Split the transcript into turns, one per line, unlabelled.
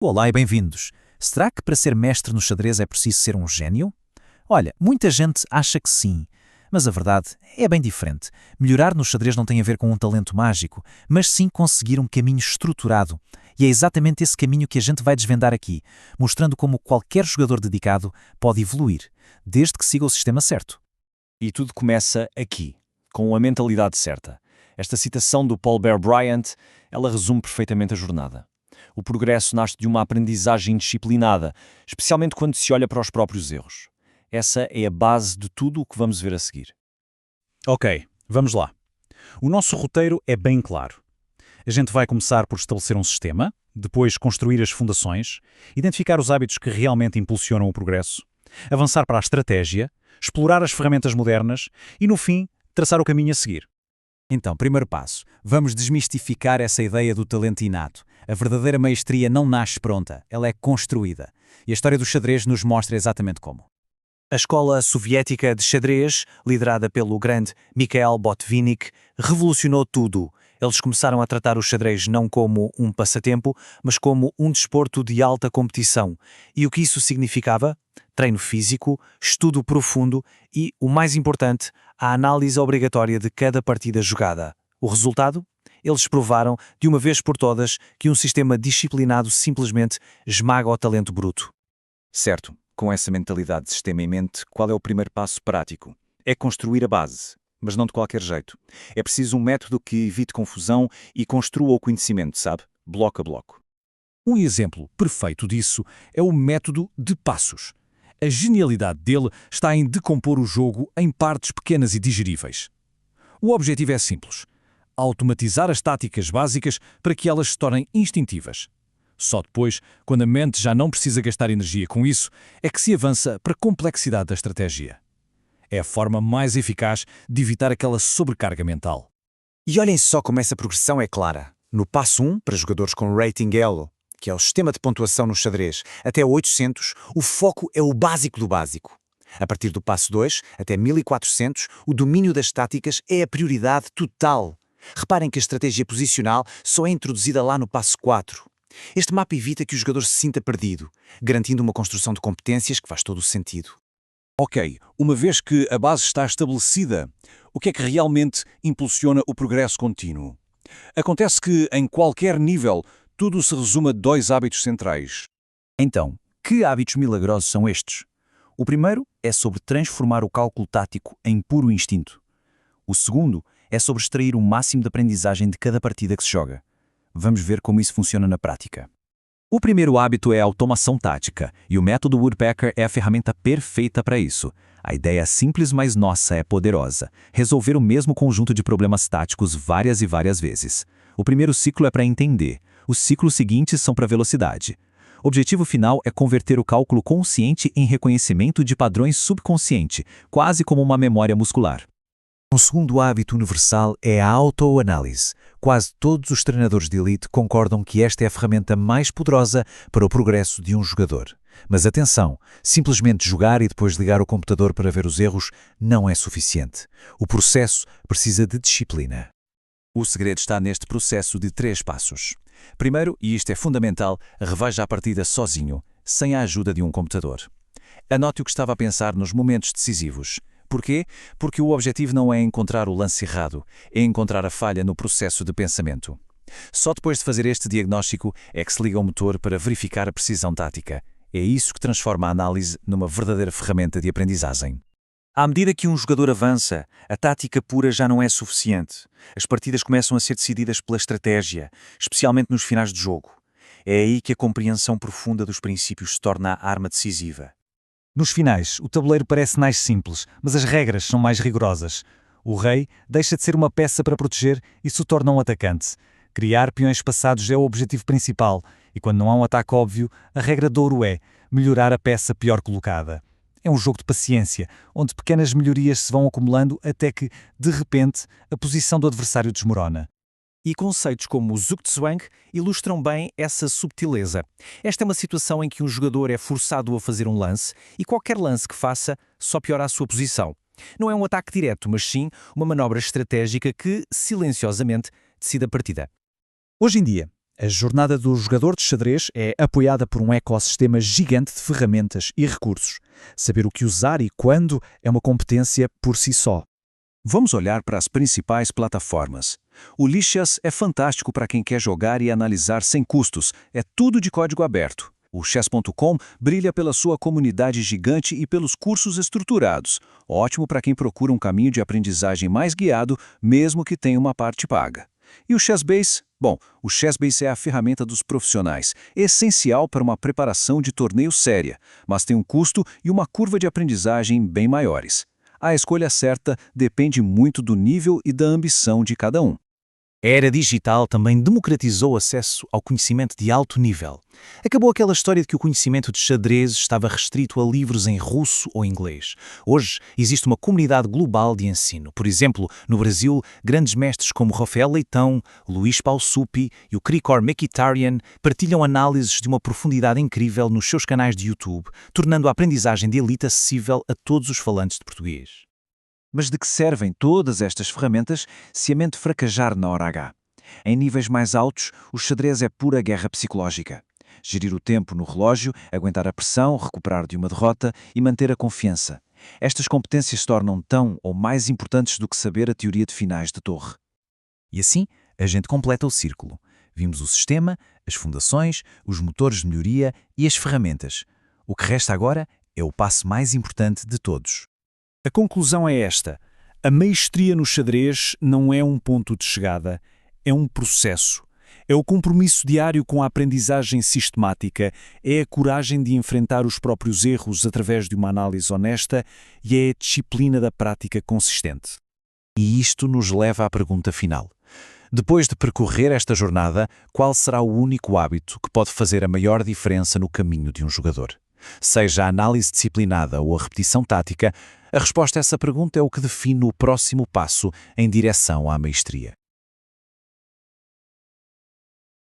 Olá e bem-vindos. Será que para ser mestre no xadrez é preciso ser um gênio? Olha, muita gente acha que sim, mas a verdade é bem diferente. Melhorar no xadrez não tem a ver com um talento mágico, mas sim conseguir um caminho estruturado. E é exatamente esse caminho que a gente vai desvendar aqui, mostrando como qualquer jogador dedicado pode evoluir, desde que siga o sistema certo.
E tudo começa aqui, com a mentalidade certa. Esta citação do Paul Bear Bryant, ela resume perfeitamente a jornada. O progresso nasce de uma aprendizagem disciplinada, especialmente quando se olha para os próprios erros. Essa é a base de tudo o que vamos ver a seguir.
Ok, vamos lá. O nosso roteiro é bem claro. A gente vai começar por estabelecer um sistema, depois construir as fundações, identificar os hábitos que realmente impulsionam o progresso, avançar para a estratégia, explorar as ferramentas modernas e, no fim, traçar o caminho a seguir.
Então, primeiro passo, vamos desmistificar essa ideia do talento inato. A verdadeira maestria não nasce pronta, ela é construída. E a história do xadrez nos mostra exatamente como. A escola soviética de xadrez, liderada pelo grande Mikhail Botvinnik, revolucionou tudo. Eles começaram a tratar o xadrez não como um passatempo, mas como um desporto de alta competição. E o que isso significava? Treino físico, estudo profundo e, o mais importante, a análise obrigatória de cada partida jogada. O resultado? Eles provaram, de uma vez por todas, que um sistema disciplinado simplesmente esmaga o talento bruto.
Certo, com essa mentalidade de sistema em mente, qual é o primeiro passo prático? É construir a base, mas não de qualquer jeito. É preciso um método que evite confusão e construa o conhecimento, sabe? Bloco a bloco.
Um exemplo perfeito disso é o método de passos. A genialidade dele está em decompor o jogo em partes pequenas e digeríveis. O objetivo é simples: automatizar as táticas básicas para que elas se tornem instintivas. Só depois, quando a mente já não precisa gastar energia com isso, é que se avança para a complexidade da estratégia. É a forma mais eficaz de evitar aquela sobrecarga mental.
E olhem só como essa progressão é clara. No passo 1, para jogadores com rating Elo, que é o sistema de pontuação no xadrez, até 800, o foco é o básico do básico. A partir do passo 2, até 1400, o domínio das táticas é a prioridade total. Reparem que a estratégia posicional só é introduzida lá no passo 4. Este mapa evita que o jogador se sinta perdido, garantindo uma construção de competências que faz todo o sentido.
Ok, uma vez que a base está estabelecida, o que é que realmente impulsiona o progresso contínuo? Acontece que, em qualquer nível, tudo se resume a dois hábitos centrais.
Então, que hábitos milagrosos são estes? O primeiro é sobre transformar o cálculo tático em puro instinto. O segundo é sobre extrair o máximo de aprendizagem de cada partida que se joga. Vamos ver como isso funciona na prática. O primeiro hábito é a automação tática, e o método Woodpecker é a ferramenta perfeita para isso. A ideia é simples, mas nossa, é poderosa. Resolver o mesmo conjunto de problemas táticos várias e várias vezes. O primeiro ciclo é para entender. Os ciclos seguintes são para velocidade. O objetivo final é converter o cálculo consciente em reconhecimento de padrões subconsciente, quase como uma memória muscular. Um segundo hábito universal é a autoanálise. Quase todos os treinadores de elite concordam que esta é a ferramenta mais poderosa para o progresso de um jogador. Mas atenção, simplesmente jogar e depois ligar o computador para ver os erros não é suficiente. O processo precisa de disciplina. O segredo está neste processo de 3 passos. Primeiro, e isto é fundamental, reveja a partida sozinho, sem a ajuda de um computador. Anote o que estava a pensar nos momentos decisivos. Porquê? Porque o objetivo não é encontrar o lance errado, é encontrar a falha no processo de pensamento. Só depois de fazer este diagnóstico é que se liga o motor para verificar a precisão tática. É isso que transforma a análise numa verdadeira ferramenta de aprendizagem.
À medida que um jogador avança, a tática pura já não é suficiente. As partidas começam a ser decididas pela estratégia, especialmente nos finais de jogo. É aí que a compreensão profunda dos princípios se torna a arma decisiva.
Nos finais, o tabuleiro parece mais simples, mas as regras são mais rigorosas. O rei deixa de ser uma peça para proteger e se torna um atacante. Criar peões passados é o objetivo principal, e quando não há um ataque óbvio, a regra de ouro é melhorar a peça pior colocada. É um jogo de paciência, onde pequenas melhorias se vão acumulando até que, de repente, a posição do adversário desmorona.
E conceitos como o Zugzwang ilustram bem essa subtileza. Esta é uma situação em que um jogador é forçado a fazer um lance e qualquer lance que faça só piora a sua posição. Não é um ataque direto, mas sim uma manobra estratégica que, silenciosamente, decide a partida.
Hoje em dia, A jornada do jogador de xadrez é apoiada por um ecossistema gigante de ferramentas e recursos. Saber o que usar e quando é uma competência por si só.
Vamos olhar para as principais plataformas. O Lichess é fantástico para quem quer jogar e analisar sem custos, é tudo de código aberto. O chess.com brilha pela sua comunidade gigante e pelos cursos estruturados, ótimo para quem procura um caminho de aprendizagem mais guiado, mesmo que tenha uma parte paga. E o Chessbase? Bom, o Chessbase é a ferramenta dos profissionais, essencial para uma preparação de torneio séria, mas tem um custo e uma curva de aprendizagem bem maiores. A escolha certa depende muito do nível e da ambição de cada um.
A era digital também democratizou o acesso ao conhecimento de alto nível. Acabou aquela história de que o conhecimento de xadrez estava restrito a livros em russo ou inglês. Hoje existe uma comunidade global de ensino. Por exemplo, no Brasil, grandes mestres como Rafael Leitão, Luís Paulo Suppi e o Krikor Mkhitaryan partilham análises de uma profundidade incrível nos seus canais de YouTube, tornando a aprendizagem de elite acessível a todos os falantes de português.
Mas de que servem todas estas ferramentas se a mente fraquejar na hora H? Em níveis mais altos, o xadrez é pura guerra psicológica. Gerir o tempo no relógio, aguentar a pressão, recuperar de uma derrota e manter a confiança. Estas competências se tornam tão ou mais importantes do que saber a teoria de finais de torre.
E assim, a gente completa o círculo. Vimos o sistema, as fundações, os motores de melhoria e as ferramentas. O que resta agora é o passo mais importante de todos. A conclusão é esta: a maestria no xadrez não é um ponto de chegada, é um processo. É o compromisso diário com a aprendizagem sistemática, é a coragem de enfrentar os próprios erros através de uma análise honesta e é a disciplina da prática consistente.
E isto nos leva à pergunta final. Depois de percorrer esta jornada, qual será o único hábito que pode fazer a maior diferença no caminho de um jogador? Seja a análise disciplinada ou a repetição tática, a resposta a essa pergunta é o que define o próximo passo em direção à maestria.